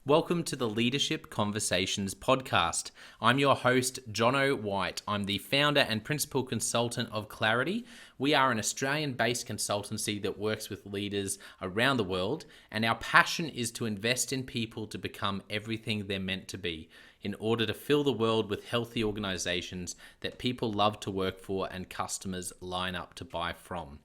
Welcome to the Leadership Conversations podcast. I'm your host, Jonno White. I'm the founder and principal consultant of Clarity. We are an Australian-based consultancy that works with leaders around the world, and our passion is to invest in people to become everything they're meant to be in order to fill the world with healthy organizations that people love to work for and customers line up to buy from.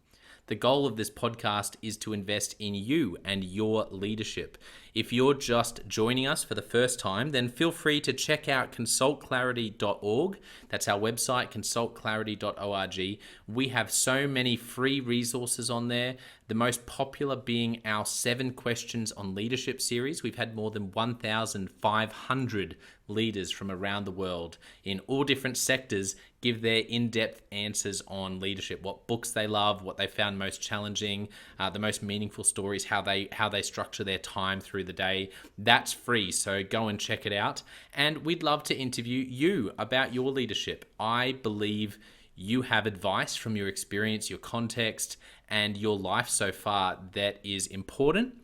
The goal of this podcast is to invest in you and your leadership. If you're just joining us for the first time, then feel free to check out consultclarity.org. That's our website, consultclarity.org. We have so many free resources on there, the most popular being our 7 Questions on Leadership series. We've had more than 1,500 leaders from around the world in all different sectors give their in-depth answers on leadership, what books they love, what they found most challenging, the most meaningful stories, how they structure their time through the day. That's free, so go and check it out. And we'd love to interview you about your leadership. I believe you have advice from your experience, your context, and your life so far that is important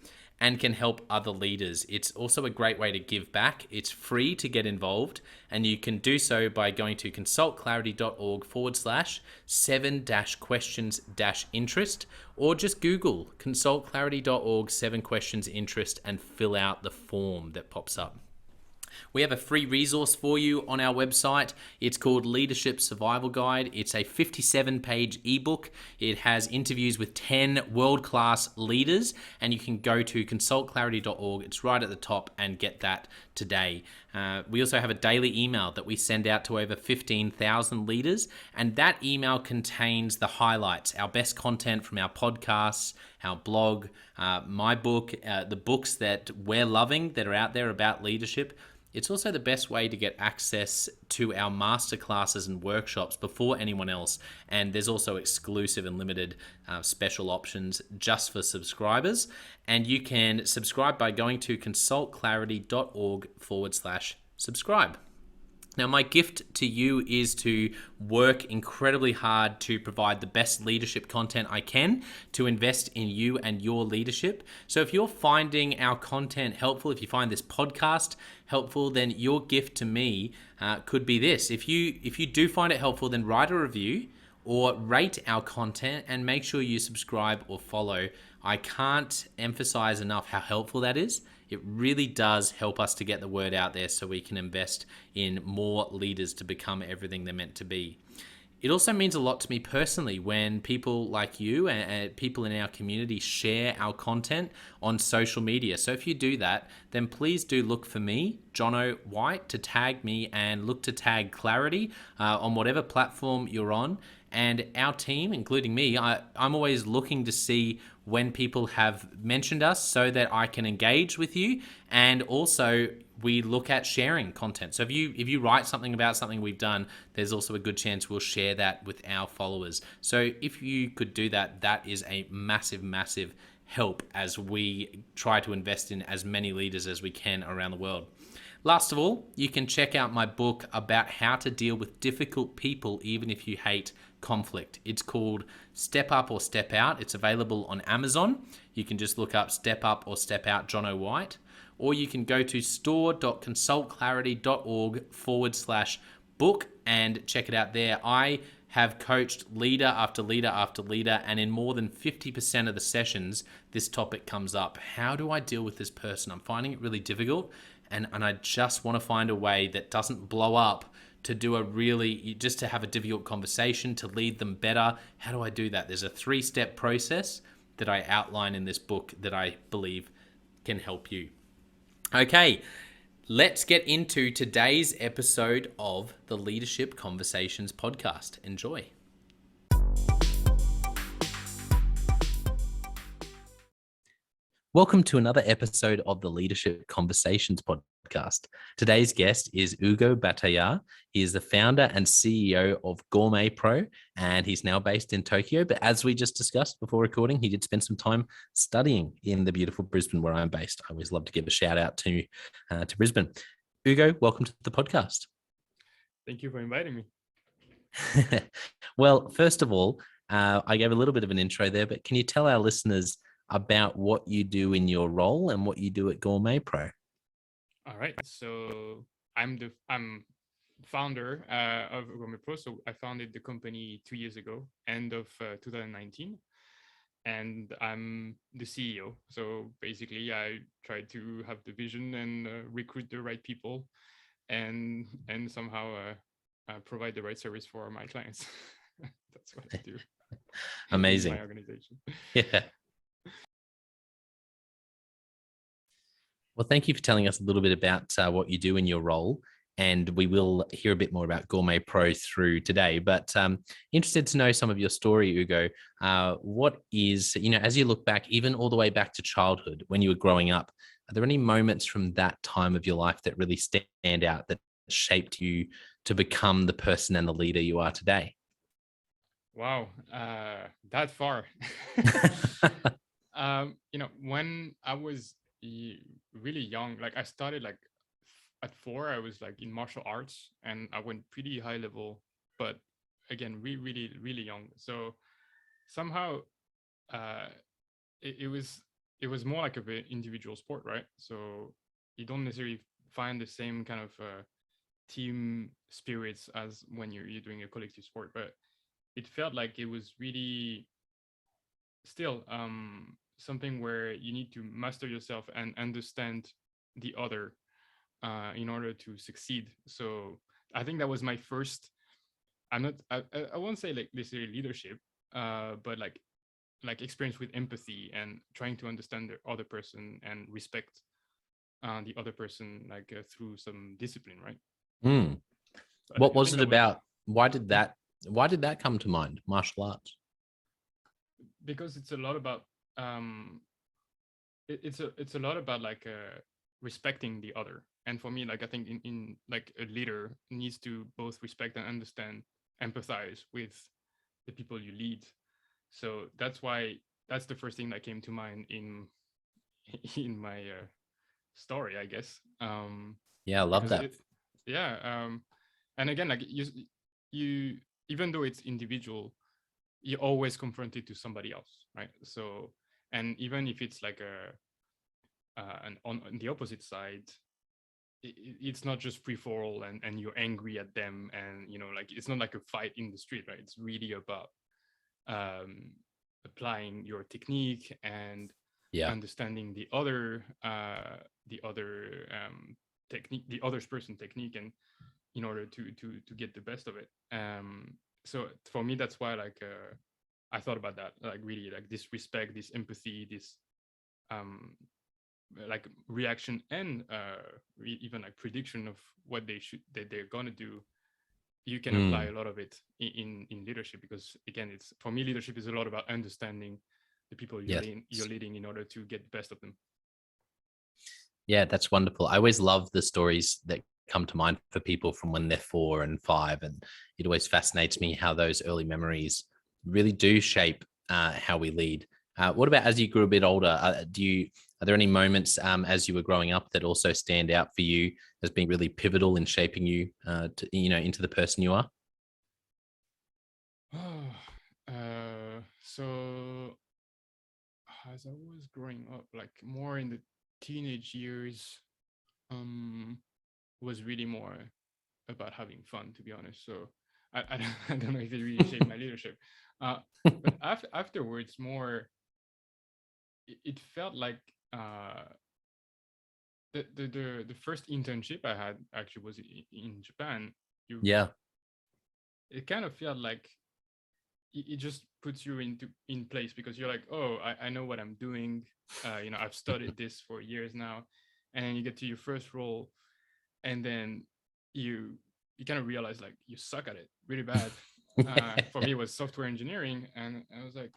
and can help other leaders. It's also a great way to give back. It's free to get involved, and you can do so by going to consultclarity.org/7-questions-interest, or just Google consultclarity.org 7 questions interest and fill out the form that pops up. We have a free resource for you on our website. It's called Leadership Survival Guide. It's a 57-page ebook. It has interviews with 10 world-class leaders, and you can go to consultclarity.org. It's right at the top, and get that today. We also have a daily email that we send out to over 15,000 leaders, and that email contains the highlights, our best content from our podcasts, our blog, my book, the books that we're loving that are out there about leadership. It's also the best way to get access to our masterclasses and workshops before anyone else. And there's also exclusive and limited special options just for subscribers. And you can subscribe by going to consultclarity.org/subscribe. Now, my gift to you is to work incredibly hard to provide the best leadership content I can to invest in you and your leadership. So if you're finding our content helpful, if you find this podcast helpful, then your gift to me could be this. If you do find it helpful, then write a review or rate our content and make sure you subscribe or follow. I can't emphasize enough how helpful that is. It really does help us to get the word out there so we can invest in more leaders to become everything they're meant to be. It also means a lot to me personally when people like you and people in our community share our content on social media. So if you do that, then please do look for me, Jonno White, to tag me, and look to tag Clarity on whatever platform you're on. And our team, including me, I'm always looking to see when people have mentioned us so that I can engage with you. And also we look at sharing content. So if you write something about something we've done, there's also a good chance we'll share that with our followers. So if you could do that, that is a massive, massive help as we try to invest in as many leaders as we can around the world. Last of all, you can check out my book about how to deal with difficult people even if you hate conflict. It's called Step Up or Step Out. It's available on Amazon. You can just look up Step Up or Step Out Jonno White, or you can go to store.consultclarity.org/book and check it out there. I have coached leader after leader after leader, and in more than 50% of the sessions, this topic comes up. How do I deal with this person? I'm finding it really difficult, and I just want to find a way that doesn't blow up to just to have a difficult conversation, to lead them better. How do I do that? There's a 3-step process that I outline in this book that I believe can help you. Okay, let's get into today's episode of the Leadership Conversations podcast. Enjoy. Welcome to another episode of the Leadership Conversations podcast. Today's guest is Ugo Bataillard. He is the founder and CEO of GourmetPro, and he's now based in Tokyo. But as we just discussed before recording, he did spend some time studying in the beautiful Brisbane, where I'm based. I always love to give a shout out to Brisbane. Ugo, welcome to the podcast. Thank you for inviting me. Well, first of all, I gave a little bit of an intro there, but can you tell our listeners about what you do in your role and what you do at GourmetPro? All right. So I'm founder of GourmetPro. So I founded the company 2 years ago, end of 2019, and I'm the CEO. So basically, I try to have the vision and recruit the right people, and somehow provide the right service for my clients. That's what I do in my Amazing. organization. Yeah. Well, thank you for telling us a little bit about what you do in your role. And we will hear a bit more about Gourmet Pro through today. But interested to know some of your story, Ugo. What is, as you look back, even all the way back to childhood when you were growing up, are there any moments from that time of your life that really stand out that shaped you to become the person and the leader you are today? Wow, that far. When I was really young, like I started like at 4, I was like in martial arts, and I went pretty high level, but again, really, really young. So somehow, uh, it was more like a bit individual sport, right? So you don't necessarily find the same kind of team spirits as when you're doing a collective sport, but it felt like it was really still something where you need to master yourself and understand the other in order to succeed. So I think that was my first. I'm not. I won't say like necessarily leadership, but like experience with empathy and trying to understand the other person and respect the other person like through some discipline, right? Mm. So What I was think it that was about? Why did that? Why did that come to mind? Martial arts. because it's a lot about it's a lot about like respecting the other. And for me, like I think in like a leader needs to both respect and understand, empathize with the people you lead. So that's why that's the first thing that came to mind in in my story, I guess. Yeah, I love Because that. it, yeah, and again, like you, even though it's individual, you're always confronted to somebody else, right? So, and even if it's like a and on the opposite side, it's not just free for all, and you're angry at them, and like it's not like a fight in the street, right? It's really about um, applying your technique and Yeah. understanding the other technique, the other's person technique, and in order to get the best of it. So for me, that's why like I thought about that, like really like this respect, this empathy, this um like reaction and even like prediction of what they're gonna do. You can apply Mm. a lot of it in leadership, because again, it's for me, leadership is a lot about understanding the people Yes. you're leading in order to get the best of them. Yeah, that's wonderful. I always love the stories that come to mind for people from when they're 4 and 5. And it always fascinates me how those early memories really do shape how we lead. What about as you grew a bit older? Are there any moments as you were growing up that also stand out for you as being really pivotal in shaping you into the person you are? So as I was growing up, like more in the teenage years, um was really more about having fun, to be honest. So I don't, I don't know if it really shaped my leadership. Uh, but afterwards, more, it felt like uh, the first internship I had actually was in Japan. You, Yeah. it kind of felt like it just puts you in place, because you're like, oh, I know what I'm doing. I've studied this for years now, and then you get to your first role, and then you you kind of realize like you suck at it really bad. For me, it was software engineering, and I was like,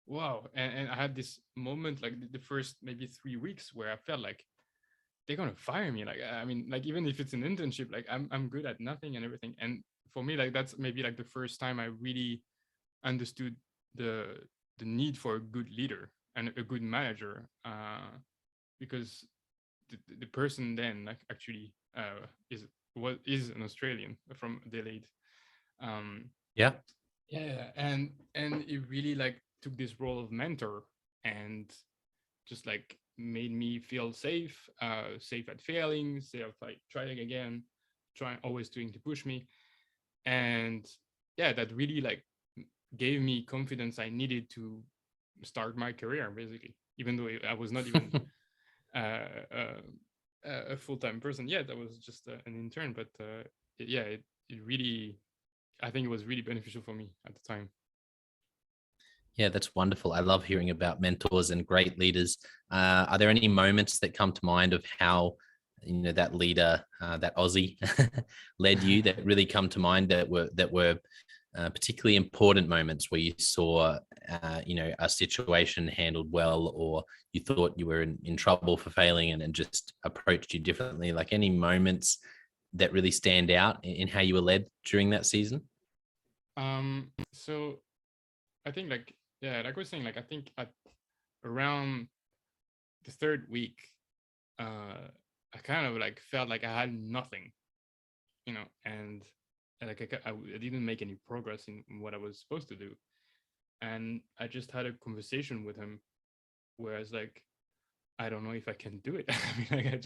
wow. And I had this moment like the first maybe 3 weeks where I felt like they're gonna fire me. Like I mean, like even if it's an internship, like I'm good at nothing and everything. And for me, like that's maybe like the first time I really understood the the need for a good leader and a good manager, because the person then like actually is an Australian from Adelaide. Um, Yeah. yeah, and it really like took this role of mentor, and just like made me feel safe, safe at failing, safe like trying again, trying always doing to push me. And yeah, that really like gave me confidence I needed to start my career basically, even though I was not even uh, uh, a full-time person yet. I was just an intern, but yeah, it really, I think it was really beneficial for me at the time. Yeah, that's wonderful. I love hearing about mentors and great leaders. Are there any moments that come to mind of how, that leader, that Aussie, led you that really come to mind that were particularly important moments where you saw, a situation handled well, or you thought you were in trouble for failing and just approached you differently? Like any moments that really stand out in how you were led during that season? So I think like, yeah, like I was saying, like I think at around the third week, I kind of like felt like I had nothing, and like I didn't make any progress in what I was supposed to do. And I just had a conversation with him, whereas like I don't know if I can do it. I mean, like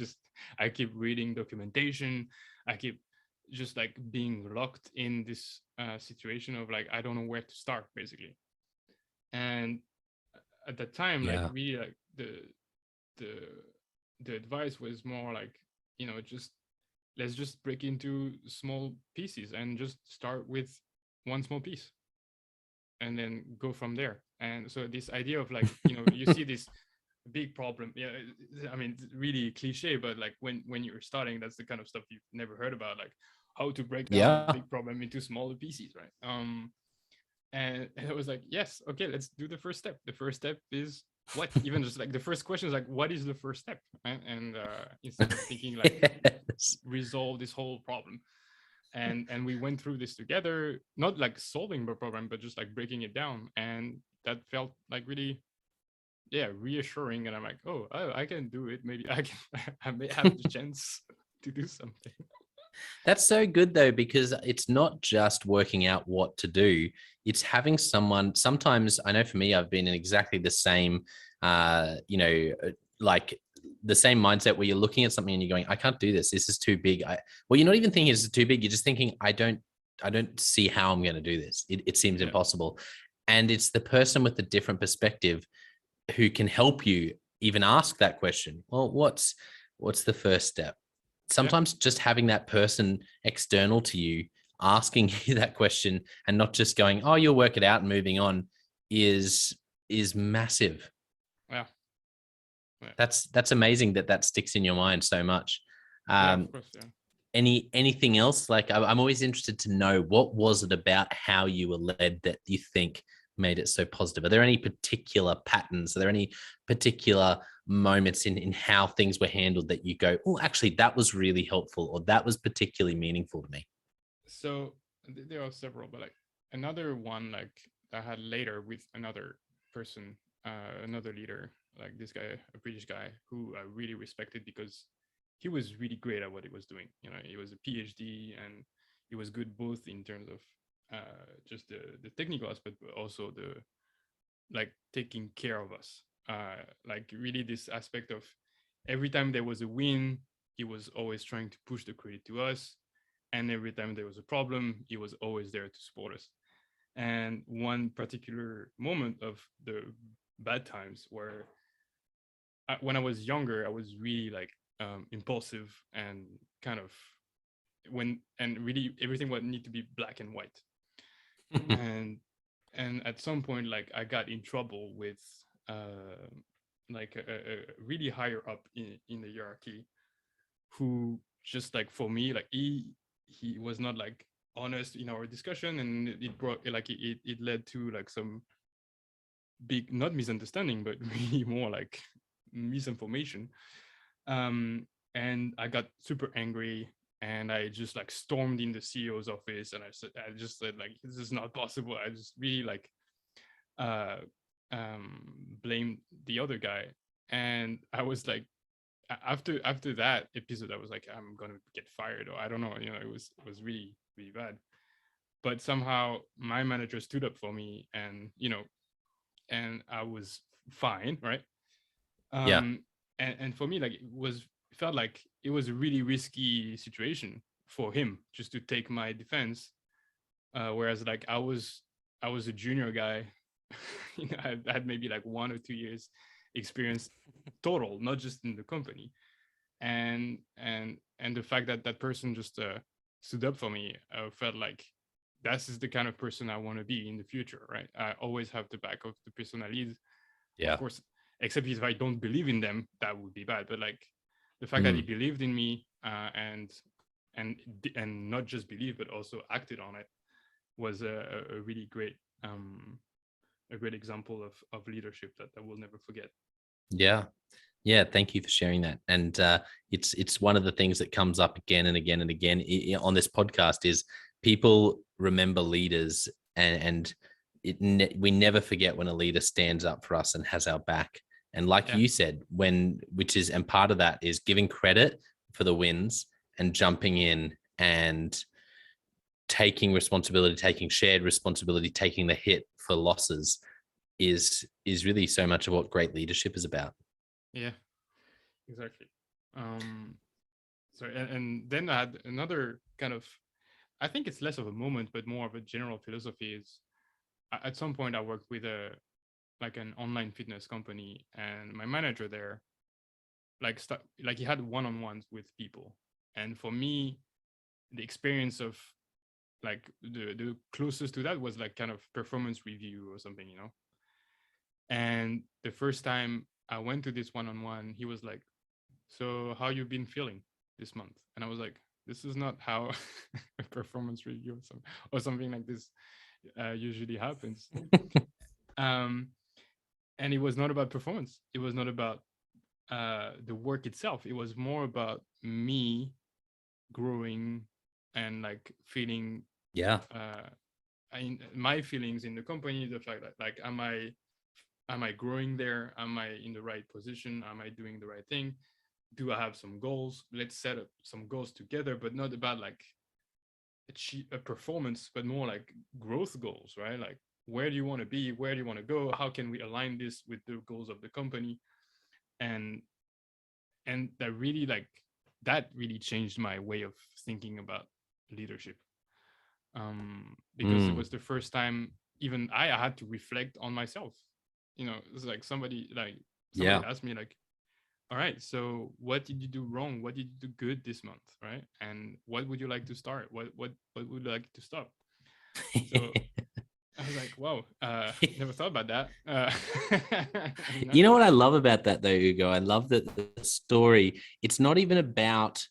I keep reading documentation. I keep just like being locked in this situation of like I don't know where to start basically. And at that time, like Yeah. really like the the advice was more like, just let's just break into small pieces and just start with one small piece and then go from there. And so this idea of like, you see this big problem. Yeah, I mean, it's really cliche, but like when you're starting, that's the kind of stuff you've never heard about, like how to break down a Yeah. big problem into smaller pieces, right? And I was like, yes, okay, let's do the first step. The first step is what? Even just like the first question is like, what is the first step? And instead of thinking like Yes. resolve this whole problem, and we went through this together, not like solving the problem, but just like breaking it down, and that felt like really, yeah, reassuring. And I'm like, oh, I can do it. Maybe I can. I may have the chance to do something. That's so good though, because it's not just working out what to do. It's having someone. Sometimes I know for me, I've been in exactly the same, like the same mindset where you're looking at something and you're going, I can't do this. This is too big. Well, you're not even thinking it's too big. You're just thinking, I don't see how I'm going to do this. It seems Yeah, impossible. And it's the person with a different perspective who can help you even ask that question. Well, what's the first step? yeah, Sometimes just having that person external to you asking you that question and not just going, oh, you'll work it out and moving on is massive. yeah, yeah, That's amazing that sticks in your mind so much. yeah. Of um course, yeah. anything else? Like I'm always interested to know, what was it about how you were led that you think made it so positive? Are there any particular patterns? Are there any particular moments in how things were handled that you go, oh, actually that was really helpful, or that was particularly meaningful to me? So there are several, but like another one like I had later with another person, another leader, like this guy, a British guy who I really respected because he was really great at what he was doing. He was a PhD, and he was good both in terms of just the technical aspect, but also the like taking care of us. Like really this aspect of every time there was a win, he was always trying to push the credit to us, and every time there was a problem, he was always there to support us. And one particular moment of the bad times where when I was younger, I was really like impulsive and kind of and really everything would need to be black and white. And at some point, like I got in trouble with uh, like a really higher up in the hierarchy, who just like for me, like he was not like honest in our discussion, and it brought like it led to like some big, not misunderstanding, but really more like misinformation. And I got super angry, and I just like stormed in the CEO's office, and I just said like, this is not possible. I just really like uh blamed the other guy. And I was like, after that episode, I was like, I'm gonna get fired, or I don't know, it was really really bad. But somehow my manager stood up for me, and I was fine, right? Yeah. um and for me, like it felt like it was a really risky situation for him just to take my defense, whereas like I was a junior guy. I had maybe like 1 or 2 years experience total, not just in the company. And the fact that that person just stood up for me, felt like this is the kind of person I want to be in the future, right? I always have the back of the personalities, of Yeah. course, except if I don't believe in them, that would be bad. But like the fact that he Mm. believed in me, and not just believe but also acted on it, was a really great, a great example of leadership that I will never forget. Yeah. Yeah, thank you for sharing that. And it's one of the things that comes up again and again and again on this podcast is people remember leaders, and we never forget when a leader stands up for us and has our back. And like Yeah, you said, and part of that is giving credit for the wins and jumping in and taking responsibility, taking shared responsibility, taking the hit for losses is really so much of what great leadership is about. yeah, exactly. Um, so and then I had another kind of, I think it's less of a moment, but more of a general philosophy. Is at some point I worked with a like an online fitness company, and my manager there like he had one-on-ones with people, and for me, the experience of like the closest to that was like kind of performance review or something, you know. And the first time I went to this one-on-one, he was like, "So how you been feeling this month?" And I was like, "This is not how a performance review or something like this usually happens." Um, and it was not about performance. It was not about the work itself. It was more about me growing and like feeling, Yeah. uh, my feelings in the company. The fact that like, am I growing there? Am I in the right position? Am I doing the right thing? Do I have some goals? Let's set up some goals together, but not about like achieve a performance, but more like growth goals, right? Like, where do you want to be? Where do you want to go? How can we align this with the goals of the company? And that really like that really changed my way of thinking about leadership. Because it Mm. was the first time even I had to reflect on myself. You know, it's like somebody Yeah. asked me like, all right, so what did you do wrong? What did you do good this month, right? And what would you like to start? What would you like to stop? So I was like, wow, never thought about that. No. You know what I love about that though, Ugo? I love that the story, it's not even about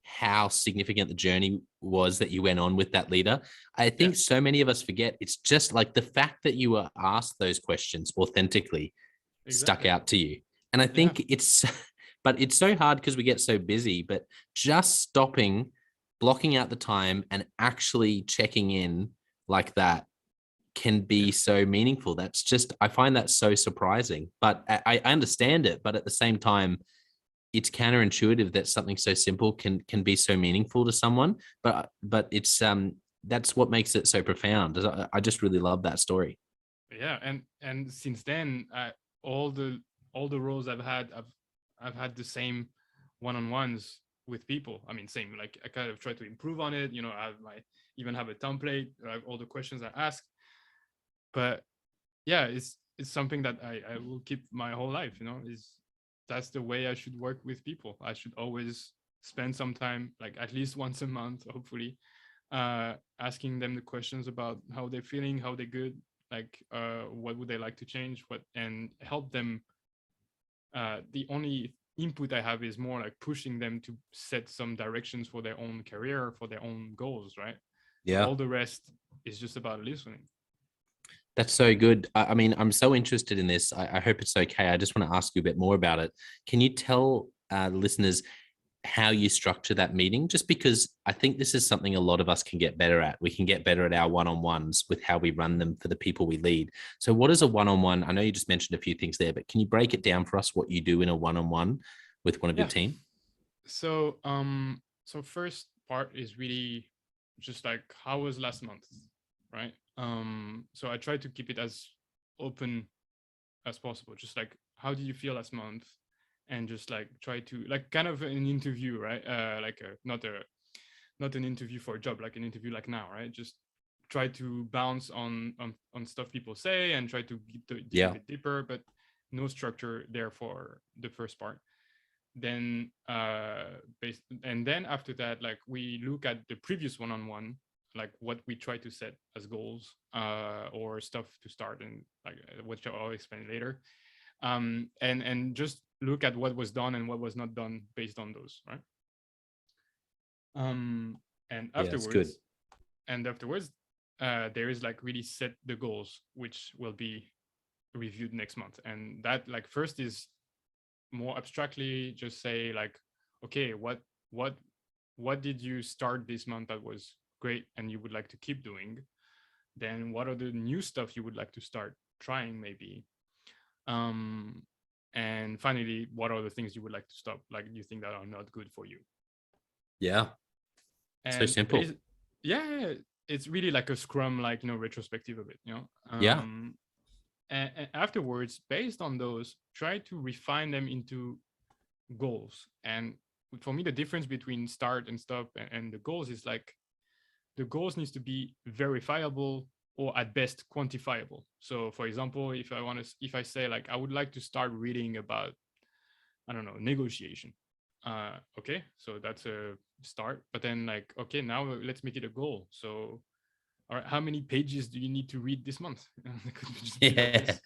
how significant the journey was that you went on with that leader. I Yeah, think so many of us forget it's just like the fact that you were asked those questions authentically stuck exactly. out to you. And I Yeah, think but it's so hard because we get so busy, but just stopping, blocking out the time and actually checking in like that can yeah, be so meaningful. That's just, I find that so surprising, but I understand it. But at the same time, it's counterintuitive that something so simple can be so meaningful to someone. But it's that's what makes it so profound. I just really love that story. yeah. And since then, all the all the roles I've had the same one-on-ones with people. I mean, same. Like I kind of try to improve on it. You know, I have my even have a template. I have all the questions I ask. But yeah, it's something that I will keep my whole life. You know, is that's the way I should work with people. I should always spend some time, like at least once a month, hopefully, asking them the questions about how they're feeling, how they're good, like what would they like to change, what, and help them. The only input I have is more like pushing them to set some directions for their own career, for their own goals, right? So Yeah. all the rest is just about listening. That's so good. I mean, I'm so interested in this. I hope it's okay. I just want to ask you a bit more about it. Can you tell listeners how you structure that meeting? Just because I think this is something a lot of us can get better at. We can get better at our one-on-ones with how we run them for the people we lead. So, what is a one-on-one? I know you just mentioned a few things there, but can you break it down for us what you do in a one-on-one with one of your Yeah. team? So first part is really just like how was last month, right? So I try to keep it as open as possible. Just like how did you feel last month? and just like try to like kind of an interview, right? Like not an interview for a job, like an interview like now, right? Just try to bounce on stuff people say and try to dig a Yeah. bit deeper, but no structure there for the first part. Then and then after that, like we look at the previous one-on-one, like what we try to set as goals, or stuff to start, and like which I'll explain later. And just look at what was done and what was not done based on those, right? And Yeah, it's good. afterwards, there is like really set the goals, which will be reviewed next month. And that like first is more abstractly just say like, okay, what did you start this month that was great and you would like to keep doing? Then what are the new stuff you would like to start trying maybe? And finally, what are the things you would like to stop, like you think that are not good for you? Yeah. So And simple. yeah, it's really like a scrum, like, you know, retrospective of it, you know. Yeah. And afterwards, based on those, try to refine them into goals. And for me, the difference between start and stop and the goals is like the goals needs to be verifiable or at best quantifiable. So for example, if I say like I would like to start reading about, I don't know, negotiation. Okay, so that's a start. But then like, okay, now let's make it a goal. So all right, how many pages do you need to read this month? It could just be like Yeah. this.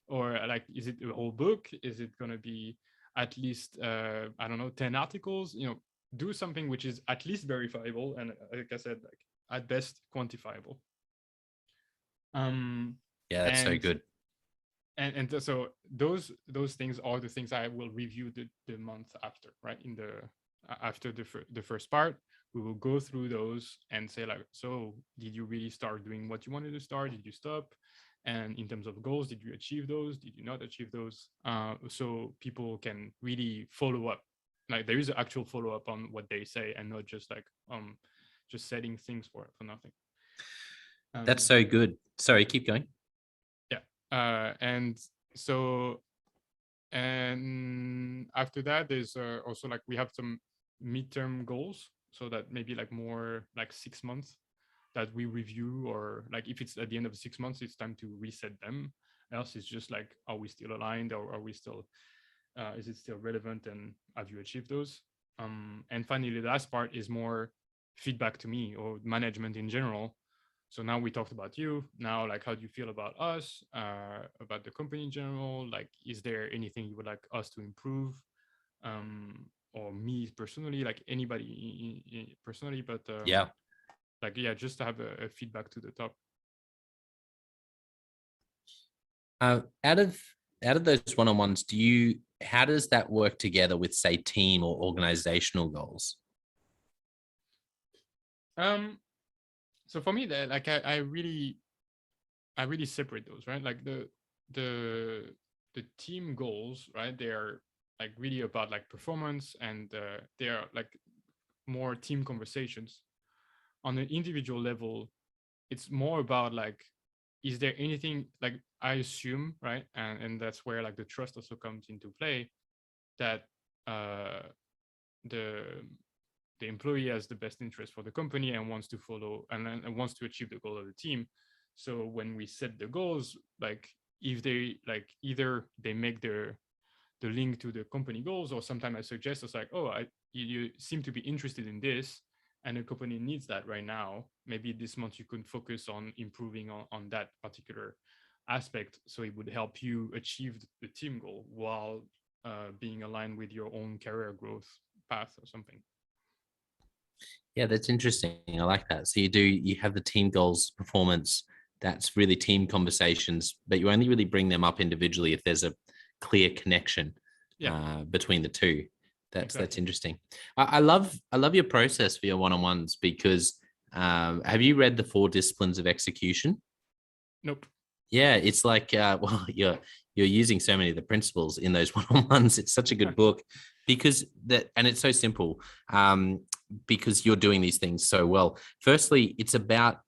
Or like, is it a whole book? Is it going to be at least, I don't know, 10 articles? You know, do something which is at least verifiable and, like I said, like at best quantifiable. Yeah, that's so And good. so those things are the things I will review the month after, right? In the after the first part, we will go through those and say like, so did you really start doing what you wanted to start? Did you stop? And in terms of goals, did you achieve those? Did you not achieve those? So people can really follow up. Like there is an actual follow up on what they say, and not just like just setting things for nothing. That's so good. Sorry, keep going. Yeah. And so, and after that, there's also like we have some midterm goals. So that maybe like more like 6 months that we review, or like if it's at the end of 6 months, it's time to reset them. Else it's just like, are we still aligned, or are we still, is it still relevant, and have you achieved those? And finally, the last part is more feedback to me or management in general. So now we talked about you. Now, like, how do you feel about us, about the company in general? Like, is there anything you would like us to improve, or me personally, like anybody personally? But Yeah. like, yeah, just to have a feedback to the top. Out of those one-on-ones, how does that work together with, say, team or organizational goals? So for me, that like I really separate those, right? Like the team goals, right? They are like really about like performance, and they are like more team conversations. On an individual level, it's more about like, is there anything, like I assume, right? And that's where like the trust also comes into play, that the the employee has the best interest for the company and wants to follow and wants to achieve the goal of the team. So when we set the goals, like if they like either they make the link to the company goals, or sometimes I suggest it's like, oh, you seem to be interested in this, and the company needs that right now. Maybe this month you could focus on improving on that particular aspect, so it would help you achieve the team goal while being aligned with your own career growth path or something. Yeah, that's interesting. I like that. So you have the team goals, performance, that's really team conversations, but you only really bring them up individually if there's a clear connection Yeah, between the two. That's exactly. interesting. I love your process for your one-on-ones, because have you read the 4 Disciplines of Execution? Nope. Yeah, it's like well, you're using so many of the principles in those one-on-ones. It's such a good book, because and it's so simple, because you're doing these things so well. Firstly, it's about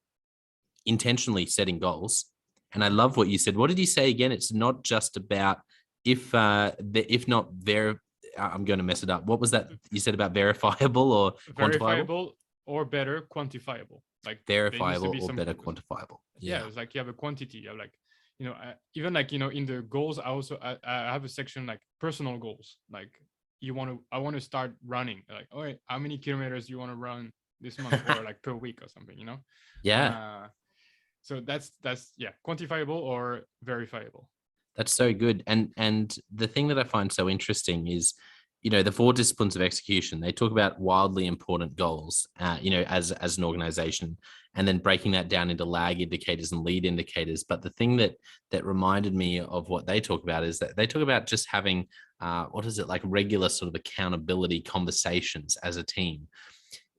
intentionally setting goals. And I love what you said. What did you say again? It's not just about if not I'm going to mess it up. What was that you said about verifiable or quantifiable? Verifiable or better quantifiable. Like there needs to Verifiable be or some, better quantifiable. yeah, it's like you have a quantity. You have like, even like, in the goals, I have a section like personal goals. Like I want to start running. Like, all right, how many kilometers do you want to run this month or like per week or something, Yeah. So that's yeah, quantifiable or verifiable. That's so good. And the thing that I find so interesting is, the 4 disciplines of execution. They talk about wildly important goals, as an organization, and then breaking that down into lag indicators and lead indicators. But the thing that reminded me of what they talk about is that they talk about just having what is it, like regular sort of accountability conversations as a team.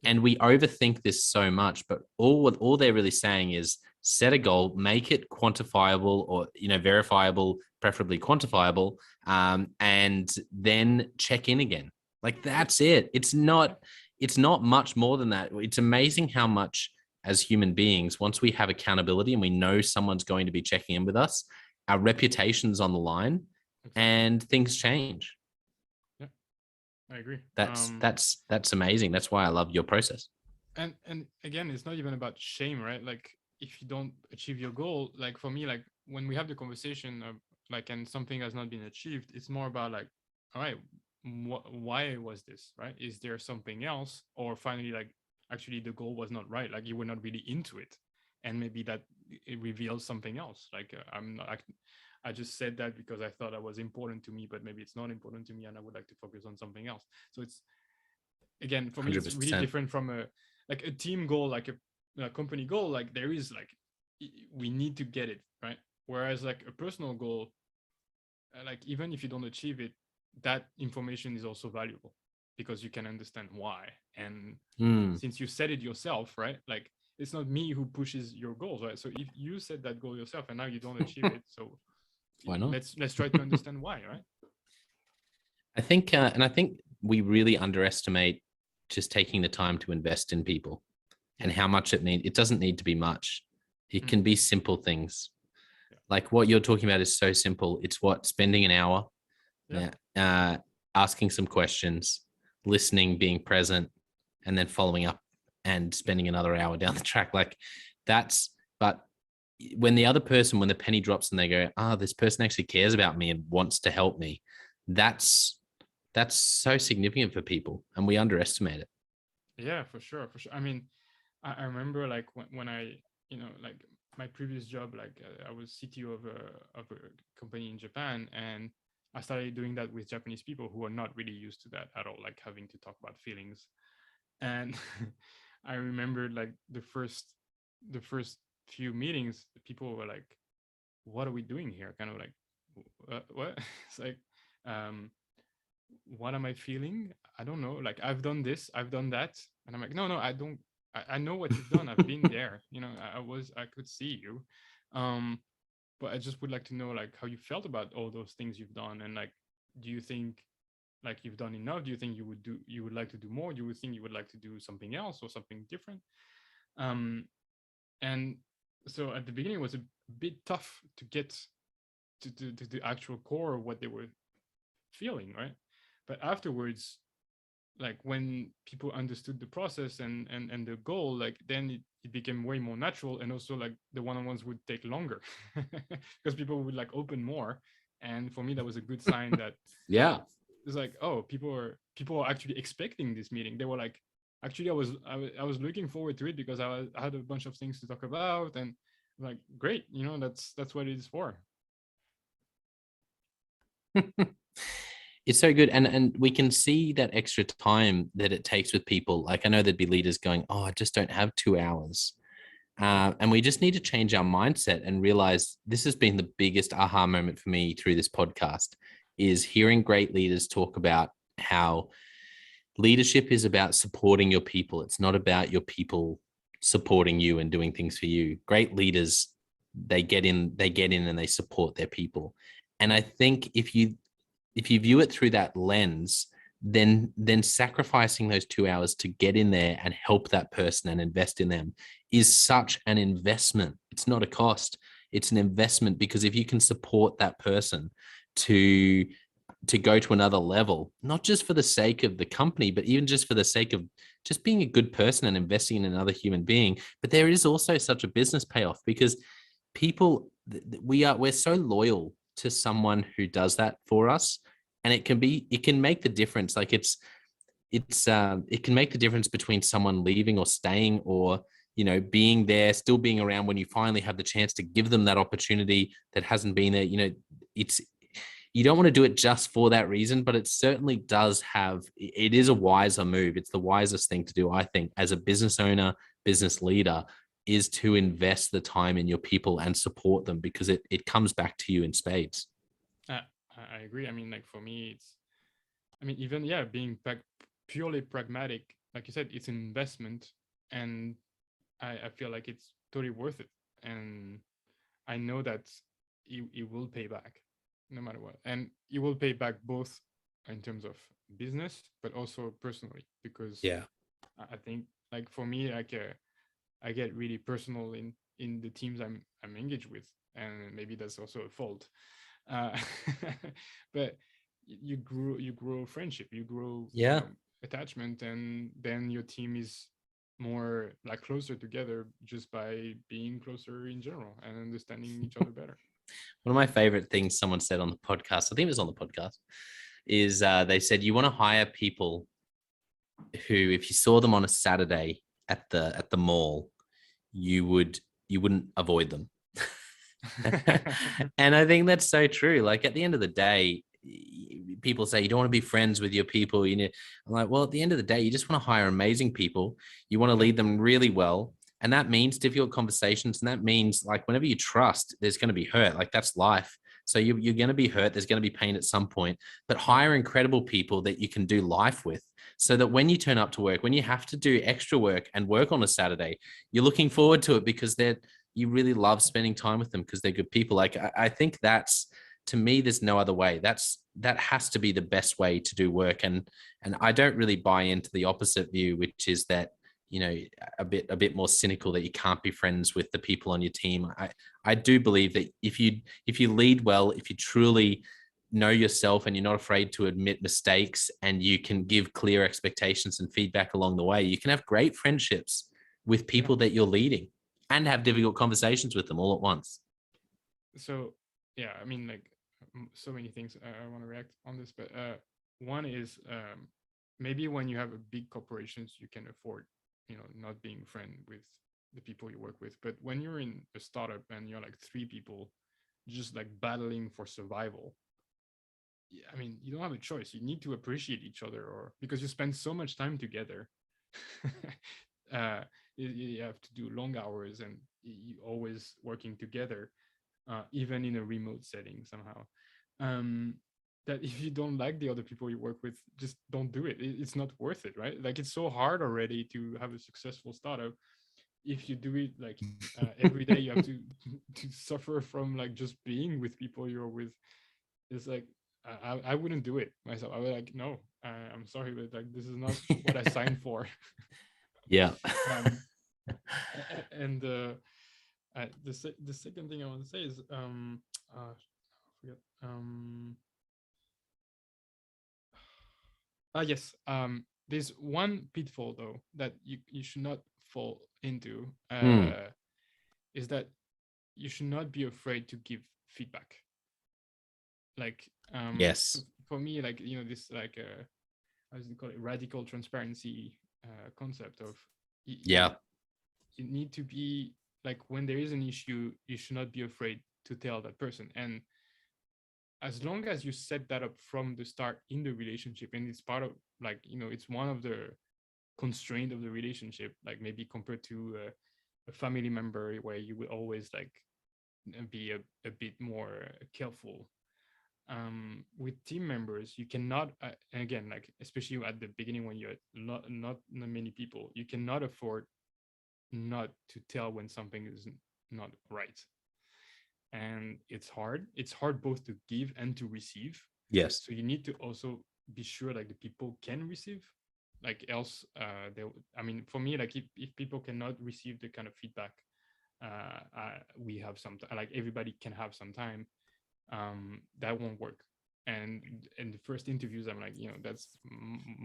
And we overthink this so much, but all they're really saying is set a goal, make it quantifiable or verifiable, preferably quantifiable, and then check in again. Like that's it. It's not much more than that. It's amazing how much as human beings, once we have accountability and we know someone's going to be checking in with us, our reputation's on the line, and things change. I agree. That's amazing. That's why I love your process. And again, it's not even about shame, right? Like if you don't achieve your goal, like for me, like when we have the conversation, like, and something has not been achieved, it's more about like, all right, why was this, right? Is there something else? Or finally, like actually the goal was not right. Like you were not really into it. And maybe that it reveals something else. Like I just said that because I thought that was important to me, but maybe it's not important to me and I would like to focus on something else. So it's, again, for me, 100%. It's really different from a team goal, like a company goal. Like there is like, we need to get it, right? Whereas like a personal goal, like even if you don't achieve it, that information is also valuable because you can understand why. And since you set it yourself, right? Like it's not me who pushes your goals, right? So if you set that goal yourself and now you don't achieve it, so why not? Let's try to understand why, right? I think, and I think we really underestimate just taking the time to invest in people and how much it means. It doesn't need to be much. It can be simple things. Like what you're talking about is so simple. It's spending an hour, asking some questions, listening, being present, and then following up and spending another hour down the track. Like but when the other person, when the penny drops and they go, this person actually cares about me and wants to help me, that's so significant for people, and we underestimate it. Yeah, for sure. I mean, I remember like when I, like my previous job, like I was CTO of a company in Japan, and I started doing that with Japanese people who are not really used to that at all, like having to talk about feelings. And I remember like the first few meetings, people were like, what are we doing here? Kind of like, what? It's like, what am I feeling? I don't know. Like I've done this, I've done that. And I'm like, no, I don't, I know what you've done. I've been there, I could see you. But I just would like to know like how you felt about all those things you've done. And like, do you think like you've done enough? Do you think you would like to do more? Do you think you would like to do something else or something different? And so at the beginning it was a bit tough to get to the actual core of what they were feeling, right? But afterwards, like when people understood the process and the goal, like then it became way more natural. And also like the one-on-ones would take longer because people would like open more. And for me, that was a good sign that it's like, oh, people are actually expecting this meeting. They were like, actually, I was looking forward to it because I had a bunch of things to talk about, and like, great, that's what it is for. It's so good. And we can see that extra time that it takes with people. Like I know there'd be leaders going, I just don't have 2 hours. And we just need to change our mindset and realize this has been the biggest aha moment for me through this podcast, is hearing great leaders talk about how leadership is about supporting your people. It's not about your people supporting you and doing things for you. Great leaders, they get in and they support their people. And I think if you view it through that lens, then sacrificing those 2 hours to get in there and help that person and invest in them is such an investment. It's not a cost. It's an investment, because if you can support that person, to go to another level, not just for the sake of the company, but even just for the sake of just being a good person and investing in another human being. But there is also such a business payoff because people, we're so loyal to someone who does that for us, and it can make the difference. Like it can make the difference between someone leaving or staying, or being there, still being around when you finally have the chance to give them that opportunity that hasn't been there. It's you don't want to do it just for that reason, but it certainly does it is a wiser move. It's the wisest thing to do, I think, as a business owner, business leader, is to invest the time in your people and support them, because it comes back to you in spades. I agree. I mean, like for me, even being purely pragmatic, like you said, it's an investment, and I feel like it's totally worth it, and I know that it will pay back no matter what, and it will pay back both in terms of business but also personally, because Yeah. I think, like for me, like I get really personal in the teams I'm engaged with, and maybe that's also a fault. uh, but you grow friendship, you grow Yeah. attachment, and then your team is more like closer together just by being closer in general and understanding each other better. One of my favorite things someone said on the podcast, I think it was on the podcast, is they said you want to hire people who, if you saw them on a Saturday at the mall, you wouldn't avoid them. And I think that's so true. Like at the end of the day, people say you don't want to be friends with your people. I'm like, well, at the end of the day, you just want to hire amazing people. You want to lead them really well. And that means difficult conversations. And that means, like, whenever you trust, there's going to be hurt. Like, that's life. So you're going to be hurt. There's going to be pain at some point. But hire incredible people that you can do life with, so that when you turn up to work, when you have to do extra work and work on a Saturday, you're looking forward to it because you really love spending time with them because they're good people. Like, I think that's, to me, there's no other way. That has to be the best way to do work. And I don't really buy into the opposite view, which is that, a bit more cynical, that you can't be friends with the people on your team. I do believe that if you lead well, if you truly know yourself and you're not afraid to admit mistakes, and you can give clear expectations and feedback along the way, you can have great friendships with people that you're leading and have difficult conversations with them all at once. So I mean, like, so many things I want to react on this, but one is, maybe when you have a big corporations, you can afford not being friend with the people you work with. But when you're in a startup and you're like three people just like battling for survival, I mean, you don't have a choice. You need to appreciate each other, or because you spend so much time together. You have to do long hours, and you always working together, even in a remote setting somehow. That if you don't like the other people you work with, just don't do it. It's not worth it, right? Like, it's so hard already to have a successful startup. If you do it like every day, you have to suffer from like just being with people you're with. It's like, I wouldn't do it myself. I would like, no, I'm sorry, but like, this is not what I signed for. Yeah. um, and the second thing I want to say is, I forget. Yes. There's one pitfall though that you should not fall into. Is that you should not be afraid to give feedback. Like, Yes. for me, like, this, like, how does it call it, radical transparency concept of, Yeah. you need to be like, when there is an issue, you should not be afraid to tell that person. And as long as you set that up from the start in the relationship, and it's part of, like, it's one of the constraint of the relationship, like maybe compared to a family member, where you will always like be a bit more careful. With team members, you cannot, and again, like, especially at the beginning when you're not many people, you cannot afford not to tell when something is not right. And it's hard both to give and to receive. Yes. So you need to also be sure like the people can receive, like, else they, I mean, for me, like, if people cannot receive the kind of feedback we have some, like, everybody can have some time, that won't work. And in the first interviews, I'm like, that's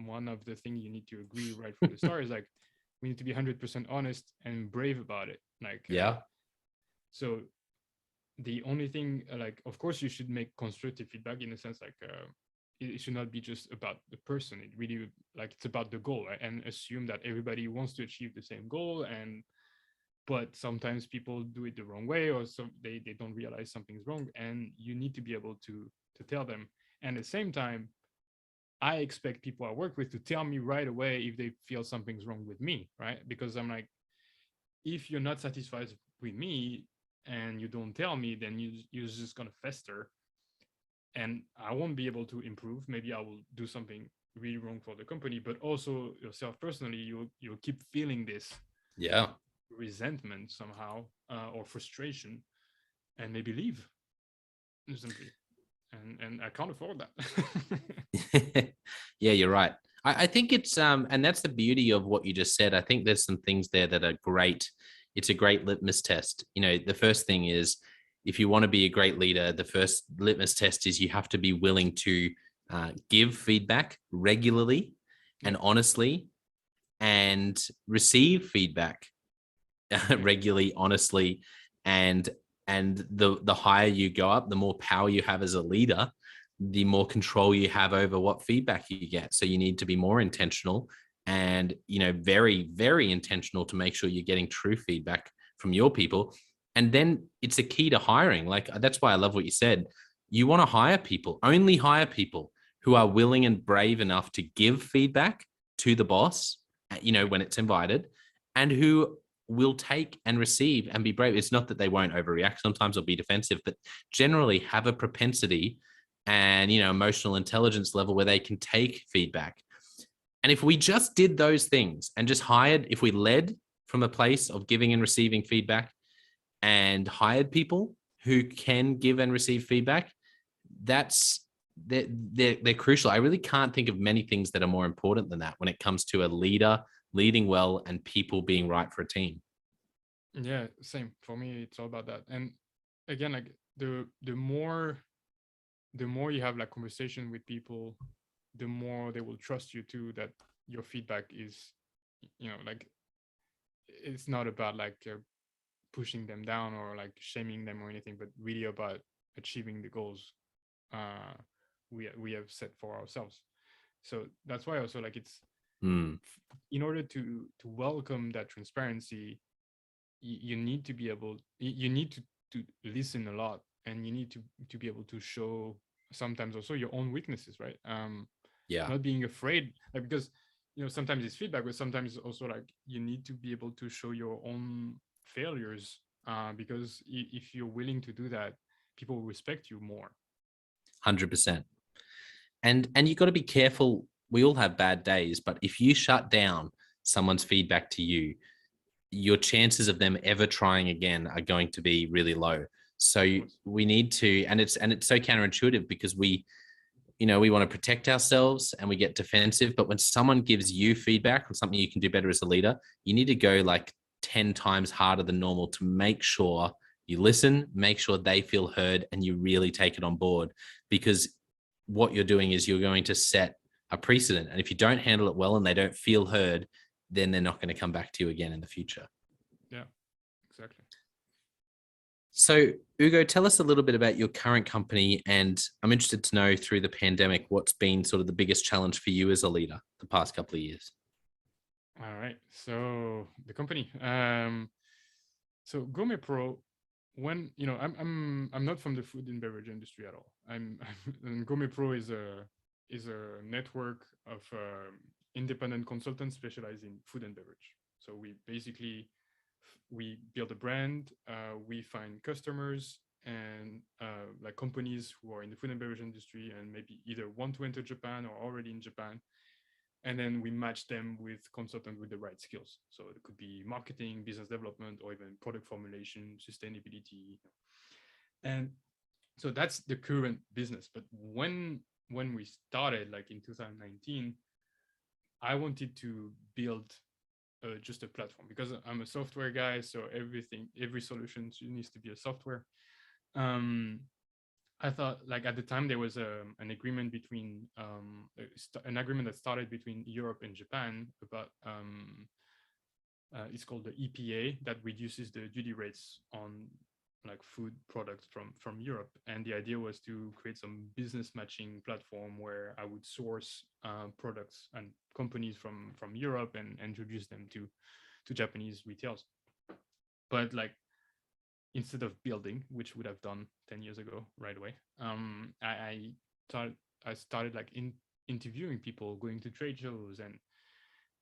one of the things you need to agree right from the start is like, we need to be 100% honest and brave about it. Like, Yeah. so the only thing, like, of course, you should make constructive feedback in a sense, like, it should not be just about the person. It really, like, it's about the goal, right? And assume that everybody wants to achieve the same goal. And but sometimes people do it the wrong way, or so they don't realize something's wrong, and you need to be able to tell them. And at the same time, I expect people I work with to tell me right away if they feel something's wrong with me, right? Because I'm like, if you're not satisfied with me and you don't tell me, then you're just gonna fester, and I won't be able to improve. Maybe I will do something really wrong for the company, but also yourself personally, you'll keep feeling this Yeah. resentment somehow, or frustration, and maybe leave simply. And I can't afford that. Yeah, you're right. I think it's and that's the beauty of what you just said. I think there's some things there that are great. It's a great litmus test. The first thing is, if you want to be a great leader, the first litmus test is you have to be willing to give feedback regularly Yeah, and honestly, and receive feedback yeah, regularly, honestly, and the higher you go up, the more power you have as a leader, the more control you have over what feedback you get. So you need to be more intentional and very, very intentional to make sure you're getting true feedback from your people. And then it's a key to hiring. Like, that's why I love what you said. You want to hire people, only hire people who are willing and brave enough to give feedback to the boss, yeah, when it's invited, and who will take and receive and be brave. It's not that they won't overreact sometimes or be defensive, but generally have a propensity and emotional intelligence level where they can take feedback. And if we just did those things and just hired, if we led from a place of giving and receiving feedback and hired people who can give and receive feedback, that's they're crucial. I really can't think of many things that are more important than that when it comes to a leader leading well and people being right for a team. yeah. Same for me. It's all about that. And again, like, the more you have like conversation with people, the more they will trust you too. That your feedback is, like, it's not about like, pushing them down or like shaming them or anything, but really about achieving the goals, uh, we have set for ourselves. So that's why also, like, it's, Mm, in order to welcome that transparency, you need to be able, you need to listen a lot, and you need to be able to show sometimes also your own weaknesses, right? yeah. Not being afraid, like, because sometimes it's feedback, but sometimes also, like, you need to be able to show your own failures, because if you're willing to do that, people will respect you more. 100%. And you got to be careful. We all have bad days, but if you shut down someone's feedback to you, your chances of them ever trying again are going to be really low. Of So course. we need to, and it's so counterintuitive because we want to protect ourselves and we get defensive. But when someone gives you feedback on something you can do better as a leader, you need to go like 10 times harder than normal to make sure you listen, make sure they feel heard, and you really take it on board. Because what you're doing is you're going to set a precedent. And if you don't handle it well and they don't feel heard, then they're not going to come back to you again in the future. Yeah, exactly. So, Ugo, tell us a little bit about your current company. And I'm interested to know through the pandemic, what's been sort of the biggest challenge for you as a leader the past couple of years? All right, so the company, so GourmetPro, when I'm not from the food and beverage industry at all. And GourmetPro is a network of independent consultants specialized in food and beverage. So we build a brand, we find customers and like companies who are in the food and beverage industry and maybe either want to enter Japan or already in Japan, and then we match them with consultants with the right skills. So it could be marketing, business development, or even product formulation, sustainability. And so that's the current business. But when we started, like in 2019, I wanted to build just a platform, because I'm a software guy. So every solution needs to be a software. Um, I thought like at the time there was an agreement between an agreement that started between Europe and Japan about it's called the EPA that reduces the duty rates on like food products from Europe, and the idea was to create some business matching platform where I would source products and companies from Europe and introduce them to Japanese retails. But like instead of building, which would have done 10 years ago right away, I thought I started like interviewing people, going to trade shows, and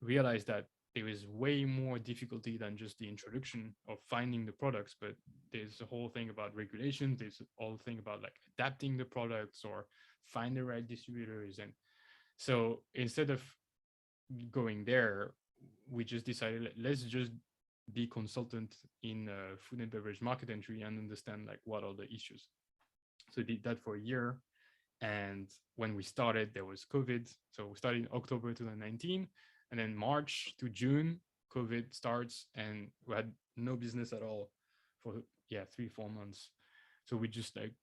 realized that there is way more difficulty than just the introduction of finding the products, but there's a whole thing about regulations. There's a whole thing about like adapting the products or find the right distributors. And so instead of going there, we just decided let's just be consultant in food and beverage market entry and understand like what are the issues. So did that for a year. And when we started, there was COVID. So we started in October 2019, and then March to June, COVID starts, and we had no business at all for 3-4 months. So we just like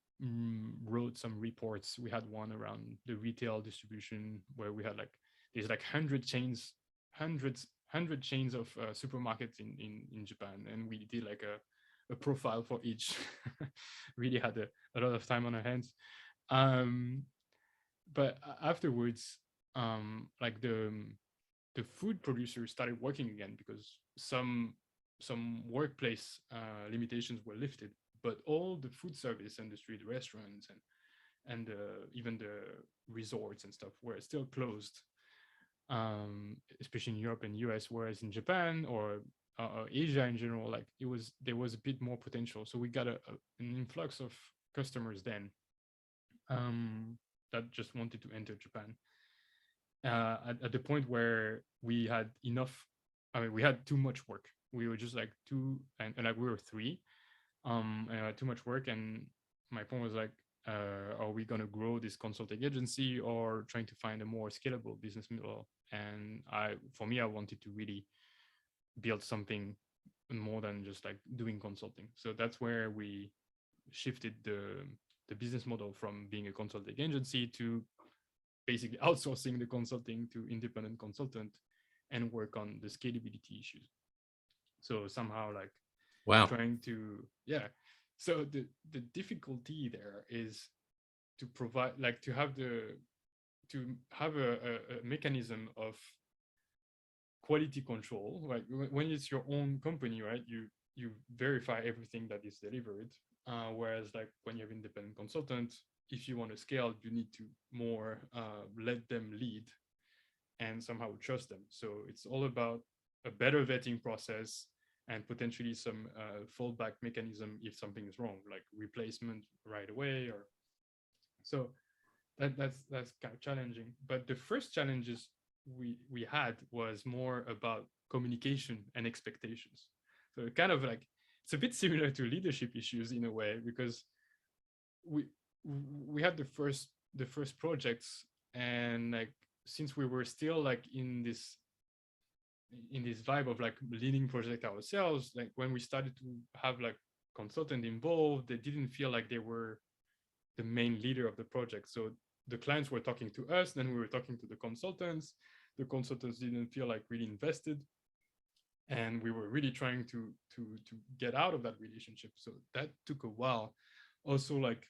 wrote some reports. We had one around the retail distribution where we had like there's like 100 chains of supermarkets in Japan, and we did like a profile for each. Really had a lot of time on our hands. But afterwards, like the food producers started working again because some workplace limitations were lifted, but all the food service industry, the restaurants and even the resorts and stuff were still closed, especially in Europe and US, whereas in Japan or Asia in general, like there was a bit more potential. So we got an influx of customers then that just wanted to enter Japan. At the point where we had enough, I mean, we had too much work. We were just like two, and like we were three, and too much work. And my point was like, are we gonna grow this consulting agency or trying to find a more scalable business model? And for me, I wanted to really build something more than just like doing consulting. So that's where we shifted the business model from being a consulting agency to basically outsourcing the consulting to independent consultant and work on the scalability issues. So somehow like Wow. trying to, So the difficulty there is to provide, like to have a mechanism of quality control. Like when it's your own company, right? You verify everything that is delivered. Whereas like when you have independent consultant, if you want to scale, you need to more let them lead and somehow trust them. So it's all about a better vetting process and potentially some fallback mechanism if something is wrong, like replacement right away. Or so that's kind of challenging. But the first challenges we had was more about communication and expectations. So kind of like it's a bit similar to leadership issues in a way, because we had the first projects, and like since we were still like in this vibe of like leading project ourselves, like when we started to have like consultant involved, they didn't feel like they were the main leader of the project. So the clients were talking to us, then we were talking to the consultants didn't feel like really invested, and we were really trying to get out of that relationship. So that took a while. Also, like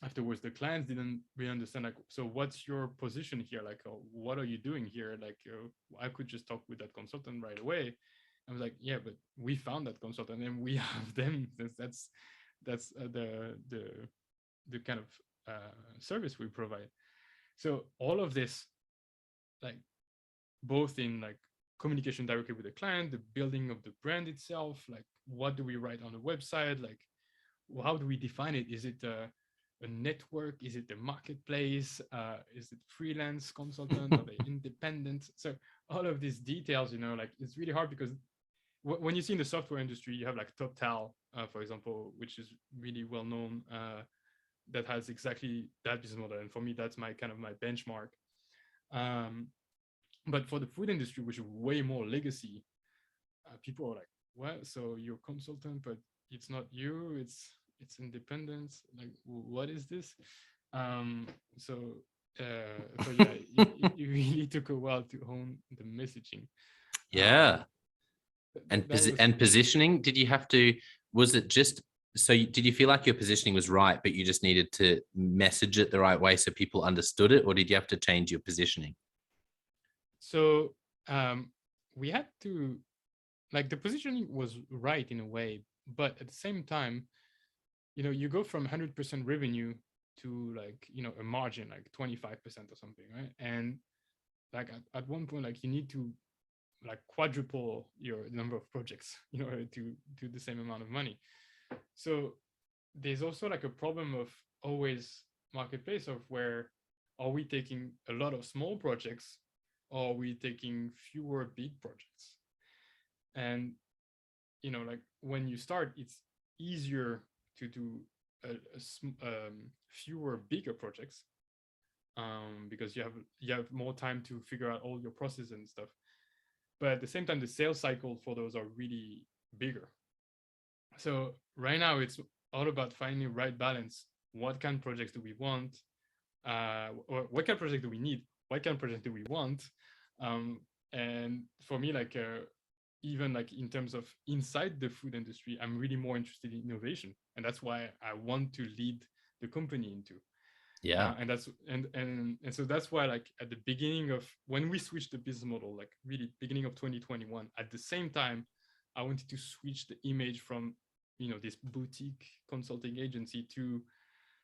afterwards, the clients didn't really understand, like, so what's your position here? Like, what are you doing here? Like, I could just talk with that consultant right away. I was like, yeah, but we found that consultant and we have them. That's the kind of service we provide. So all of this, like both in like communication directly with the client, the building of the brand itself, like what do we write on the website? Like, how do we define it? Is it a network? Is it a marketplace? Is it freelance consultant? Are they independent? So all of these details, like it's really hard because when you see in the software industry, you have like Total, for example, which is really well known, that has exactly that business model. And for me, that's my benchmark. But for the food industry, which is way more legacy, people are like, well, so you're a consultant, but it's not you. it's independence. Like, what is this? Um, so, so yeah, it really took a while to hone the messaging. Yeah. That was And positioning, did you have to, was it just, so did you feel like your positioning was right, but you just needed to message it the right way so people understood it? Or did you have to change your positioning? so. We had to, like, the positioning was right in a way, but at the same time, you go from 100% revenue to, like, a margin like 25% or something, right? And like at one point, like, you need to, like, quadruple your number of projects in order to do the same amount of money. So there's also like a problem of always marketplace of where are we taking a lot of small projects, or are we taking fewer big projects? And like, when you start, it's easier to do fewer bigger projects, because you have more time to figure out all your processes and stuff. But at the same time, the sales cycle for those are really bigger. So right now, it's all about finding the right balance. What kind of projects do we want? Or what kind of project do we need? What kind of project do we want? And for me, like, even like in terms of inside the food industry, I'm really more interested in innovation, and that's why I want to lead the company into. Yeah. And that's and so that's why, like, at the beginning of when we switched the business model, like really beginning of 2021, at the same time, I wanted to switch the image from this boutique consulting agency to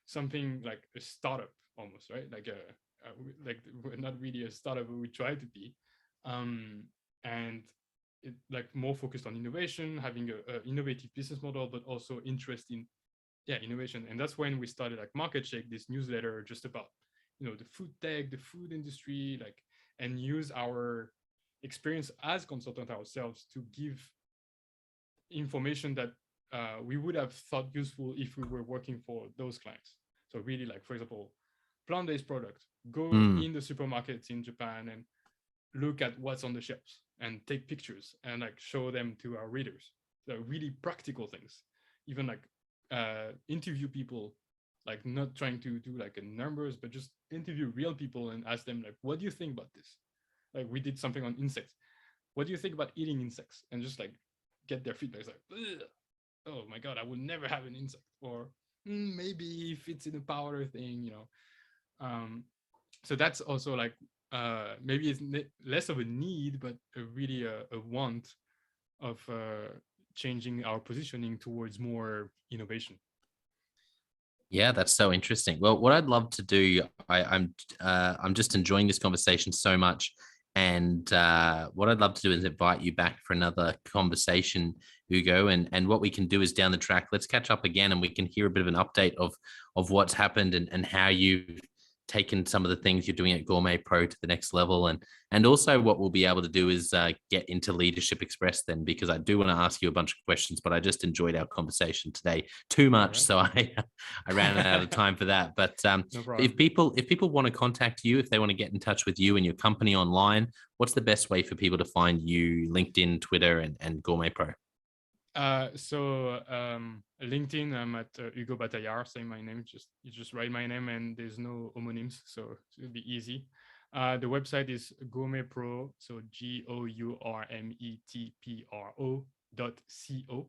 something like a startup almost, right? Like we're not really a startup, but we try to be, and it, like, more focused on innovation, having a innovative business model, but also interest in innovation. And that's when we started, like, Market Shake, this newsletter just about the food tech, the food industry, like, and use our experience as consultant ourselves to give information that we would have thought useful if we were working for those clients. So really, like, for example, plant-based product, go Mm. in the supermarkets in Japan and look at what's on the shelves and take pictures and, like, show them to our readers. So really practical things. Even, like, interview people, like, not trying to do like a numbers, but just interview real people and ask them, like, what do you think about this? Like, we did something on insects. What do you think about eating insects? And just, like, get their feedback. It's like, ugh, oh my god, I would never have an insect. Or maybe if it's in a powder thing. So that's also, like, maybe it's less of a need, but really a want of changing our positioning towards more innovation. Yeah, that's so interesting. Well, what I'd love to do, I'm just enjoying this conversation so much, and what I'd love to do is invite you back for another conversation, Ugo. And what we can do is down the track, let's catch up again, and we can hear a bit of an update of what's happened and how you've taken some of the things you're doing at GourmetPro to the next level. And also what we'll be able to do is get into Leadership Express then, because I do want to ask you a bunch of questions, but I just enjoyed our conversation today too much. So I ran out of time for that. But No problem. if people want to contact you, if they want to get in touch with you and your company online, what's the best way for people to find you? LinkedIn, Twitter, and GourmetPro. So LinkedIn, I'm at Ugo Bataillard. Say my name. You just write my name, and there's no homonyms, so it'll be easy. The website is GourmetPro, so GourmetPro.co.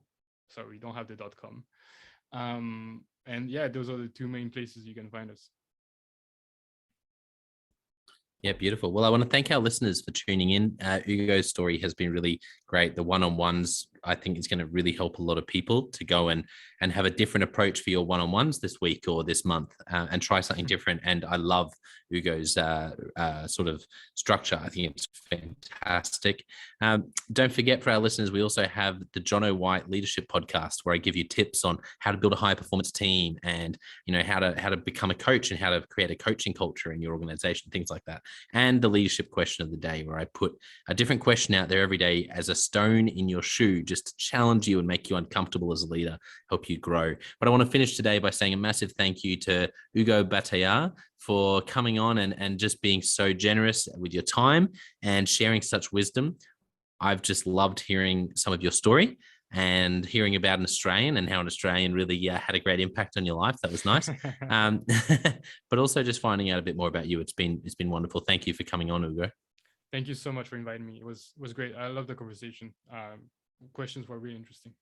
Sorry, we don't have the .com. And yeah, those are the two main places you can find us. Yeah, beautiful. Well, I want to thank our listeners for tuning in. Ugo's story has been really great. The one-on-ones, I think, is going to really help a lot of people to go and have a different approach for your one-on-ones this week or this month, and try something different. And I love Ugo's sort of structure. I think it's fantastic. Don't forget, for our listeners, we also have the Jonno White Leadership Podcast, where I give you tips on how to build a high-performance team, and how to become a coach, and how to create a coaching culture in your organization, things like that. And the leadership question of the day, where I put a different question out there every day as a stone in your shoe, just to challenge you and make you uncomfortable as a leader, help you grow. But I want to finish today by saying a massive thank you to Ugo Bataillard for coming on and just being so generous with your time and sharing such wisdom. I've just loved hearing some of your story. and hearing about an Australian and how an Australian really had a great impact on your life. That was nice. But also just finding out a bit more about you. It's been wonderful. Thank you for coming on, Ugo. Thank you so much for inviting me. It was great. I love the conversation. Questions were really interesting.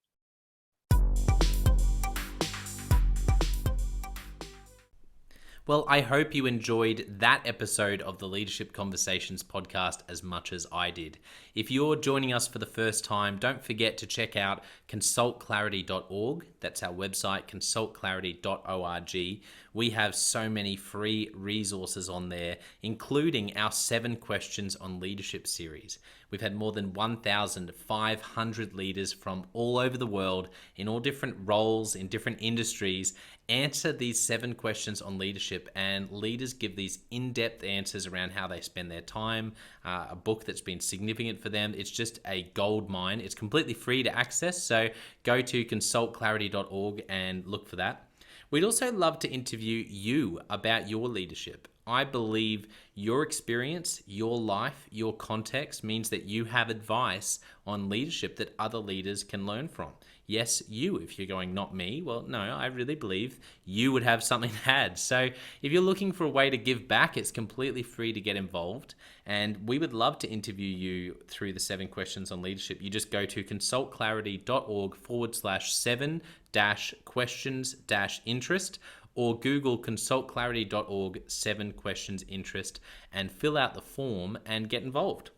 Well, I hope you enjoyed that episode of the Leadership Conversations podcast as much as I did. If you're joining us for the first time, don't forget to check out consultclarity.org. That's our website, consultclarity.org. We have so many free resources on there, including our 7 Questions on Leadership series. We've had more than 1,500 leaders from all over the world in all different roles, in different industries, answer these 7 questions on leadership, and leaders give these in-depth answers around how they spend their time, a book that's been significant for them. It's just a gold mine. It's completely free to access, so go to consultclarity.org and look for that. We'd also love to interview you about your leadership. I believe your experience, your life, your context means that you have advice on leadership that other leaders can learn from. Yes, you. If you're going, not me, well, no, I really believe you would have something to add. So if you're looking for a way to give back, it's completely free to get involved. And we would love to interview you through the 7 Questions on Leadership. You just go to consultclarity.org/7-questions-interest, or Google consultclarity.org 7 questions interest and fill out the form and get involved.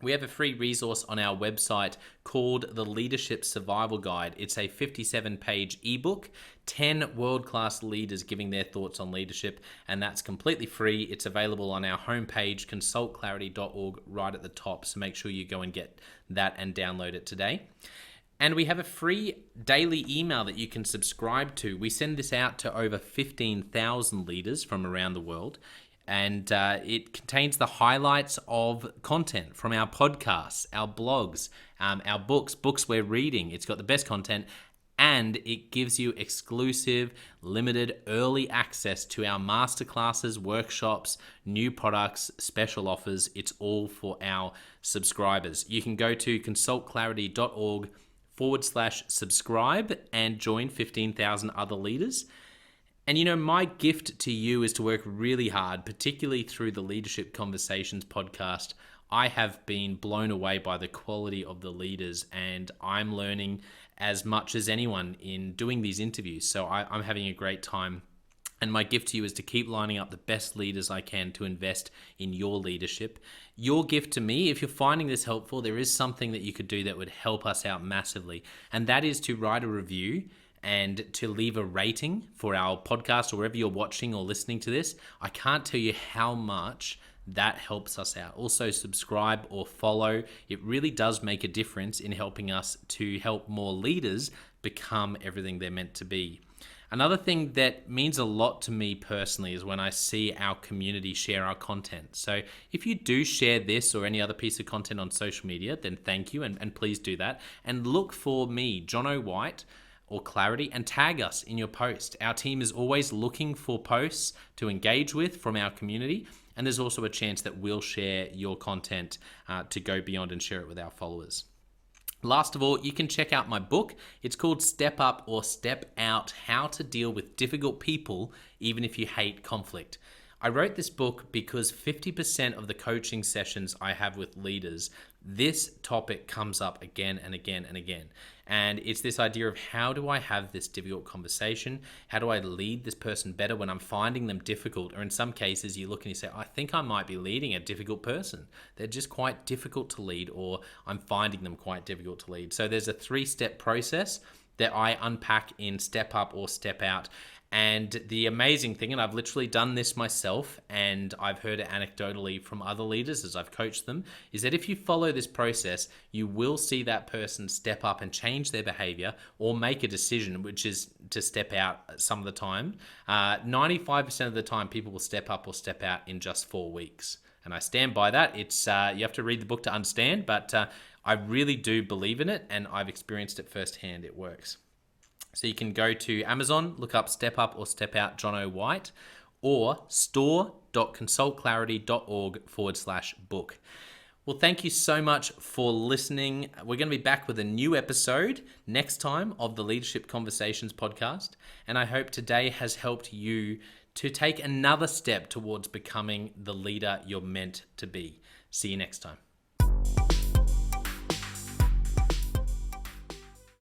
We have a free resource on our website called the Leadership Survival Guide. It's a 57-page ebook, 10 world-class leaders giving their thoughts on leadership, and that's completely free. It's available on our homepage, consultclarity.org, right at the top, so make sure you go and get that and download it today. And we have a free daily email that you can subscribe to. We send this out to over 15,000 leaders from around the world. And it contains the highlights of content from our podcasts, our blogs, our books we're reading. It's got the best content, and it gives you exclusive, limited, early access to our masterclasses, workshops, new products, special offers. It's all for our subscribers. You can go to consultclarity.org/subscribe and join 15,000 other leaders. And you know, my gift to you is to work really hard, particularly through the Leadership Conversations podcast. I have been blown away by the quality of the leaders, and I'm learning as much as anyone in doing these interviews. So I'm having a great time. And my gift to you is to keep lining up the best leaders I can to invest in your leadership. Your gift to me, if you're finding this helpful, there is something that you could do that would help us out massively. And that is to write a review and to leave a rating for our podcast or wherever you're watching or listening to this. I can't tell you how much that helps us out. Also, subscribe or follow. It really does make a difference in helping us to help more leaders become everything they're meant to be. Another thing that means a lot to me personally is when I see our community share our content. So if you do share this or any other piece of content on social media, then thank you, and please do that. And look for me, Jonno White, or Clarity, and tag us in your post. Our team is always looking for posts to engage with from our community, and there's also a chance that we'll share your content to go beyond and share it with our followers. Last of all, you can check out my book. It's called Step Up or Step Out: How to Deal with Difficult People Even If You Hate Conflict. I wrote this book because 50% of the coaching sessions I have with leaders, this topic comes up again and again and again. And it's this idea of, how do I have this difficult conversation? How do I lead this person better when I'm finding them difficult? Or in some cases, you look and you say, I think I might be leading a difficult person. They're just quite difficult to lead, or I'm finding them quite difficult to lead. So there's a 3-step process that I unpack in Step Up or Step Out. And the amazing thing, and I've literally done this myself, and I've heard it anecdotally from other leaders as I've coached them, is that if you follow this process, you will see that person step up and change their behavior or make a decision, which is to step out some of the time. 95% of the time, people will step up or step out in just 4 weeks. And I stand by that. It's you have to read the book to understand, but I really do believe in it, and I've experienced it firsthand. It works. So you can go to Amazon, look up Step Up or Step Out Jonno White, or store.consultclarity.org/book. Well, thank you so much for listening. We're going to be back with a new episode next time of the Leadership Conversations podcast. And I hope today has helped you to take another step towards becoming the leader you're meant to be. See you next time.